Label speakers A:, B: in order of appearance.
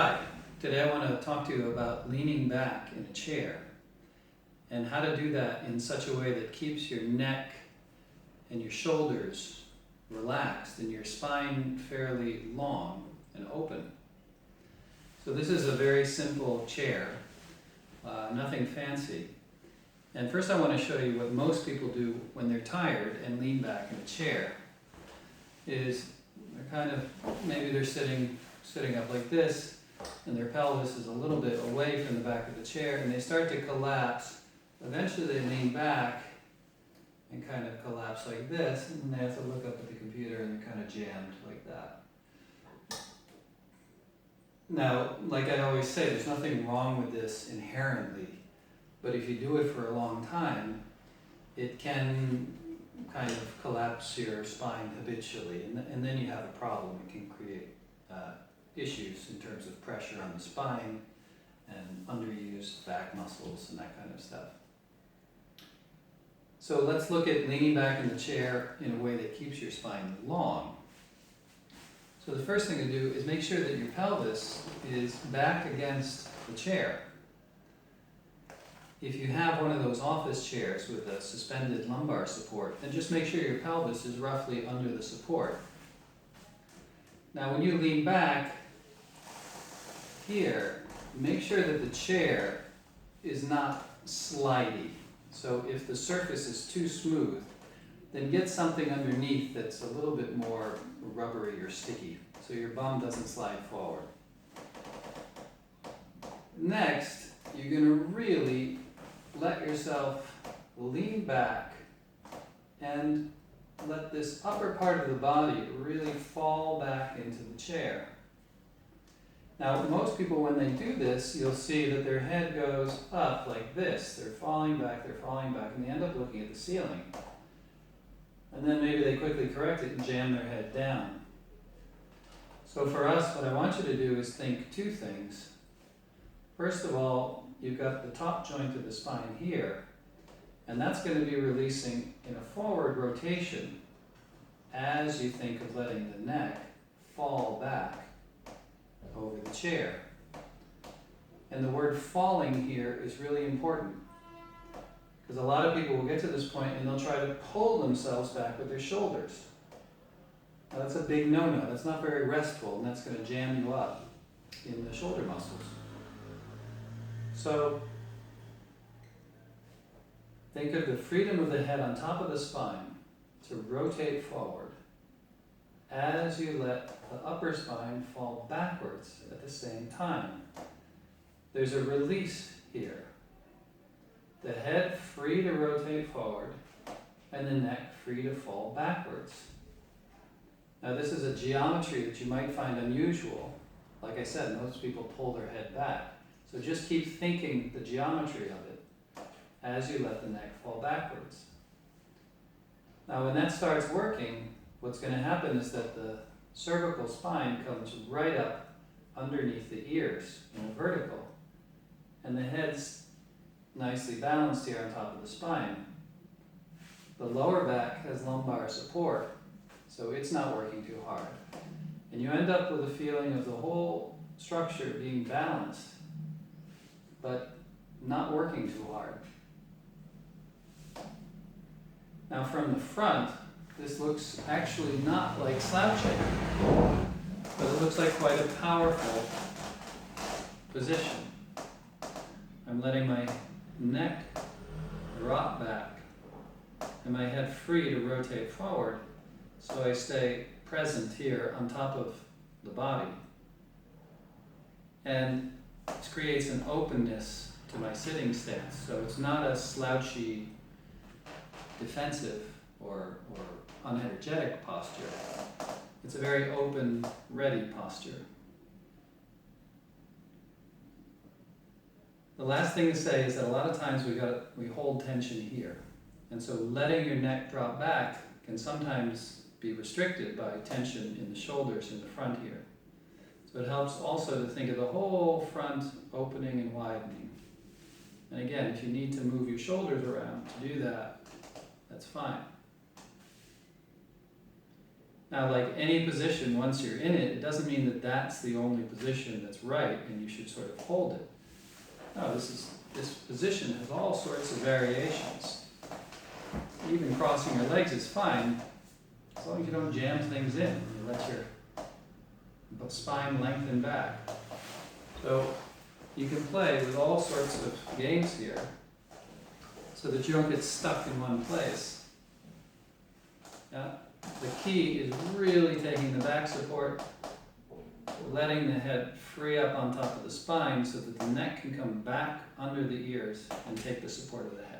A: Hi, today I want to talk to you about leaning back in a chair and how to do that in such a way that keeps your neck and your shoulders relaxed and your spine fairly long and open. So this is a very simple chair, nothing fancy. And first I want to show you what most people do when they're tired and lean back in a chair. Is they're maybe they're sitting up like this, and their pelvis is a little bit away from the back of the chair, and they start to collapse. Eventually they lean back and kind of collapse like this, and then they have to look up at the computer and they're kind of jammed like that. Now, like I always say, there's nothing wrong with this inherently, but if you do it for a long time, it can kind of collapse your spine habitually, and then you have a problem. It can create issues in terms of pressure on the spine and underused back muscles and that kind of stuff. So let's look at leaning back in the chair in a way that keeps your spine long. So the first thing to do is make sure that your pelvis is back against the chair. If you have one of those office chairs with a suspended lumbar support, then just make sure your pelvis is roughly under the support. Now when you lean back here, make sure that the chair is not slidey. So if the surface is too smooth, then get something underneath that's a little bit more rubbery or sticky, so your bum doesn't slide forward. Next, you're going to really let yourself lean back and let this upper part of the body really fall back into the chair. Now, most people, when they do this, you'll see that their head goes up like this. They're falling back, and they end up looking at the ceiling. And then maybe they quickly correct it and jam their head down. So for us, what I want you to do is think two things. First of all, you've got the top joint of the spine here, and that's going to be releasing in a forward rotation as you think of letting the neck fall back over the chair. And the word falling here is really important, because a lot of people will get to this point and they'll try to pull themselves back with their shoulders. Now that's a big no-no. That's not very restful, and that's going to jam you up in the shoulder muscles. So think of the freedom of the head on top of the spine to rotate forward as you let the upper spine fall backwards at the same time. There's a release here. The head free to rotate forward and the neck free to fall backwards. Now this is a geometry that you might find unusual. Like I said, most people pull their head back. So just keep thinking the geometry of it as you let the neck fall backwards. Now when that starts working, what's going to happen is that the cervical spine comes right up underneath the ears in a vertical, and the head's nicely balanced here on top of the spine. The lower back has lumbar support, so it's not working too hard. And you end up with a feeling of the whole structure being balanced, but not working too hard. Now from the front, this looks actually not like slouching, but it looks like quite a powerful position. I'm letting my neck drop back and my head free to rotate forward, so I stay present here on top of the body. And this creates an openness to my sitting stance, so it's not a slouchy, defensive or unenergetic posture. It's a very open, ready posture. The last thing to say is that a lot of times we hold tension here, and so letting your neck drop back can sometimes be restricted by tension in the shoulders in the front here. So it helps also to think of the whole front opening and widening. And again, if you need to move your shoulders around to do that, that's fine. Now, like any position, once you're in it, it doesn't mean that that's the only position that's right and you should sort of hold it. No, this position has all sorts of variations. Even crossing your legs is fine, as long as you don't jam things in. You let your spine lengthen back. So you can play with all sorts of games here so that you don't get stuck in one place. Yeah? The key is really taking the back support, letting the head free up on top of the spine so that the neck can come back under the ears and take the support of the head.